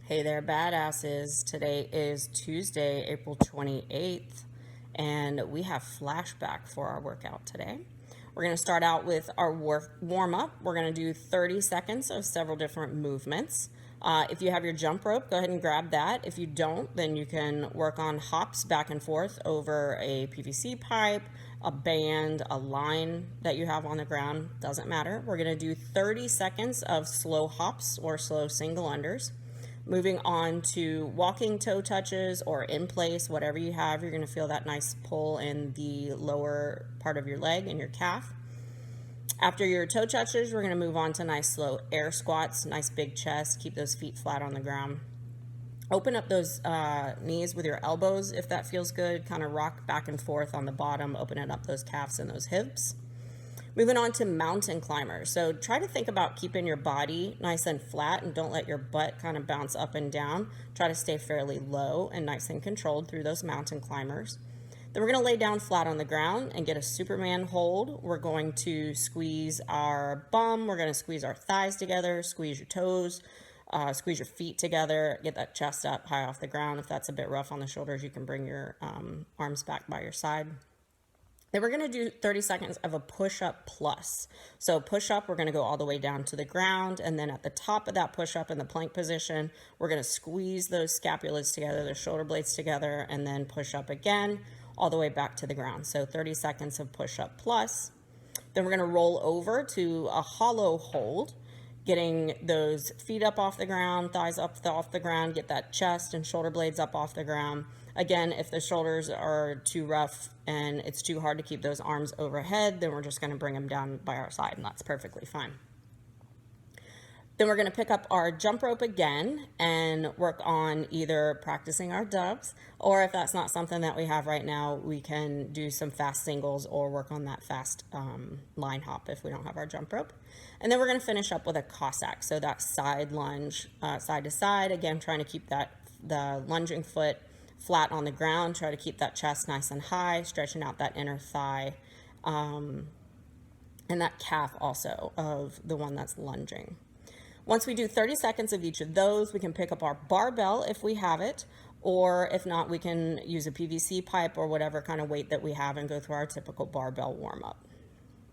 Hey there, badasses. Today is Tuesday, April 28th, and we have Flashback for our workout today. We're going to start out with our warm-up. We're going to do 30 seconds of several different movements. If you have your jump rope, go ahead and grab that. If you don't, then you can work on hops back and forth over a PVC pipe, a band, a line that you have on the ground. Doesn't matter. We're going to do 30 seconds of slow hops or slow single unders. Moving on to walking toe touches or in place, whatever you have, you're going to feel that nice pull in the lower part of your leg and your calf. After your toe touches, we're going to move on to nice slow air squats, nice big chest, keep those feet flat on the ground. Open up those knees with your elbows if that feels good, kind of rock back and forth on the bottom, opening up those calves and those hips. Moving on to mountain climbers. So try to think about keeping your body nice and flat and don't let your butt kind of bounce up and down. Try to stay fairly low and nice and controlled through those mountain climbers. Then we're going to lay down flat on the ground and get a Superman hold. We're going to squeeze our bum. We're going to squeeze our thighs together, squeeze your toes, squeeze your feet together, get that chest up high off the ground. If that's a bit rough on the shoulders, you can bring your arms back by your side. Then we're going to do 30 seconds of a push-up plus. So push-up, we're going to go all the way down to the ground, and then at the top of that push-up in the plank position, we're going to squeeze those scapulas together, the shoulder blades together, and then push up again all the way back to the ground. So 30 seconds of push-up plus. Then we're going to roll over to a hollow hold, getting those feet up off the ground, thighs up off the ground, get that chest and shoulder blades up off the ground. Again, if the shoulders are too rough and it's too hard to keep those arms overhead, then we're just going to bring them down by our side, and that's perfectly fine. Then we're going to pick up our jump rope again and work on either practicing our dubs, or if that's not something that we have right now, we can do some fast singles or work on that fast line hop if we don't have our jump rope. And then we're going to finish up with a Cossack, so that side lunge, side to side, again trying to keep the lunging foot flat on the ground. Try to keep that chest nice and high, stretching out that inner thigh and that calf also of the one that's lunging. Once we do 30 seconds of each of those, we can pick up our barbell if we have it, or if not, we can use a PVC pipe or whatever kind of weight that we have and go through our typical barbell warm-up.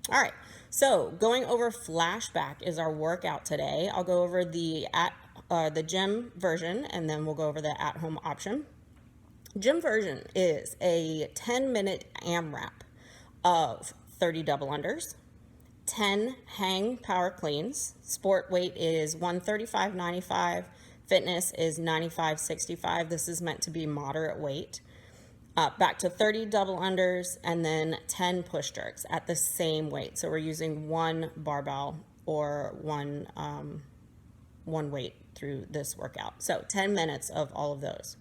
All right, so going over Flashback is our workout today. I'll go over the gym version, and then we'll go over the at-home option. Gym version is a 10-minute AMRAP of 30 double unders, 10 hang power cleans. Sport weight is 135.95. Fitness is 95.65. This is meant to be moderate weight. Back to 30 double unders, and then 10 push jerks at the same weight. So we're using one barbell or one weight through this workout. So 10 minutes of all of those.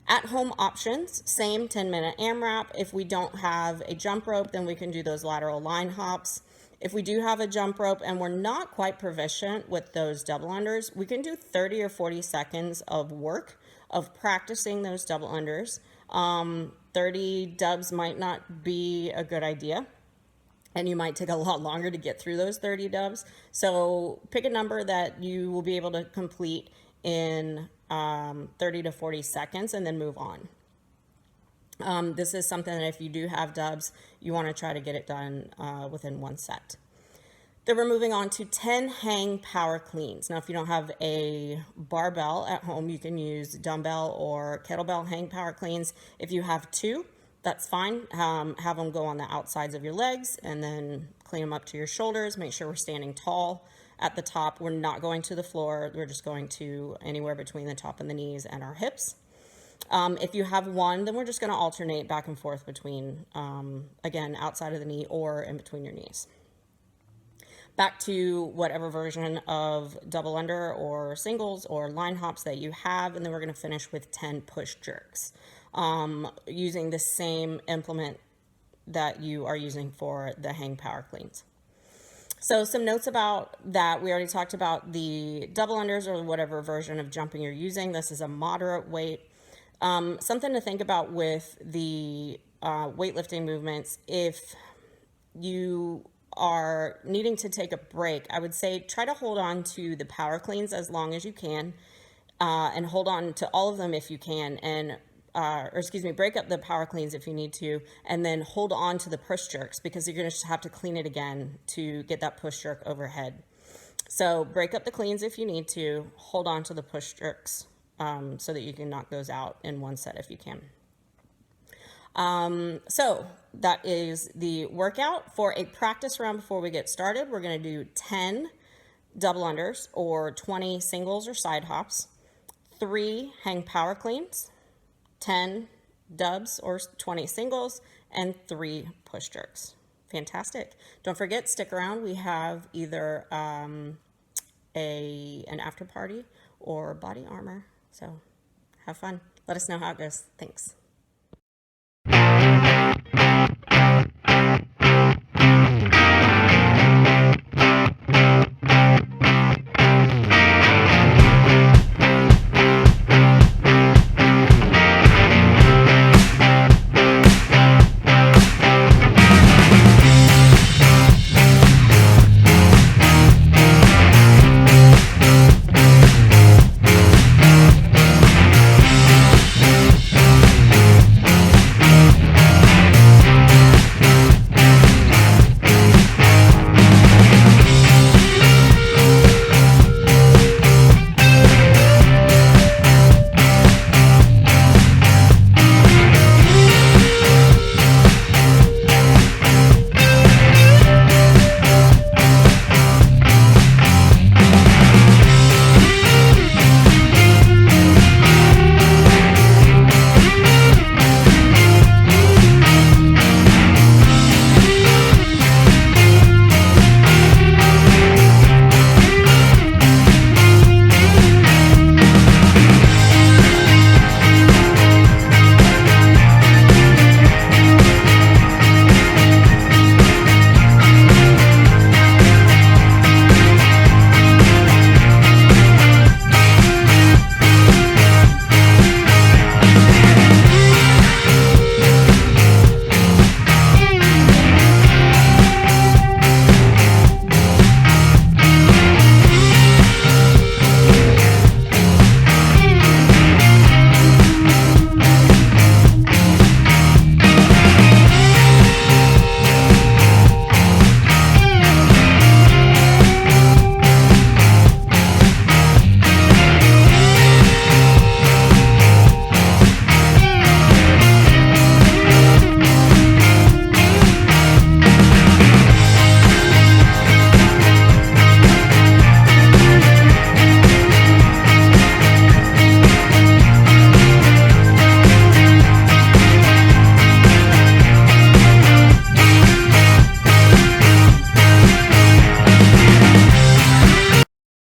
At-home options, same 10-minute AMRAP. If we don't have a jump rope, then we can do those lateral line hops. If we do have a jump rope and we're not quite proficient with those double unders, we can do 30 or 40 seconds of work of practicing those double unders. 30 dubs might not be a good idea, and you might take a lot longer to get through those 30 dubs. So pick a number that you will be able to complete in 30 to 40 seconds and then move on. This is something that if you do have dubs, you want to try to get it done within one set. Then we're moving on to 10 hang power cleans. Now, if you don't have a barbell at home, you can use dumbbell or kettlebell hang power cleans. If you have two, that's fine. Have them go on the outsides of your legs and then clean them up to your shoulders. Make sure we're standing tall at the top. We're not going to the floor. We're just going to anywhere between the top and the knees and our hips. If you have one, then we're just going to alternate back and forth between, again, outside of the knee or in between your knees. Back to whatever version of double under or singles or line hops that you have, and then we're going to finish with 10 push jerks using the same implement that you are using for the hang power cleans. So some notes about that. We already talked about the double unders or whatever version of jumping you're using. This is a moderate weight. Something to think about with the weightlifting movements, if you are needing to take a break, I would say try to hold on to the power cleans as long as you can. and hold on to all of them if you can, and break up the power cleans if you need to, and then hold on to the push jerks because you're going to have to clean it again to get that push jerk overhead. So break up the cleans if you need to, hold on to the push jerks so that you can knock those out in one set if you can. So that is the workout. For a practice round before we get started, we're going to do 10 double unders or 20 singles or side hops, 3 hang power cleans, 10 dubs or 20 singles, and 3 push jerks. Fantastic. Don't forget, stick around. We have either an after party or body armor. So have fun. Let us know how it goes. Thanks.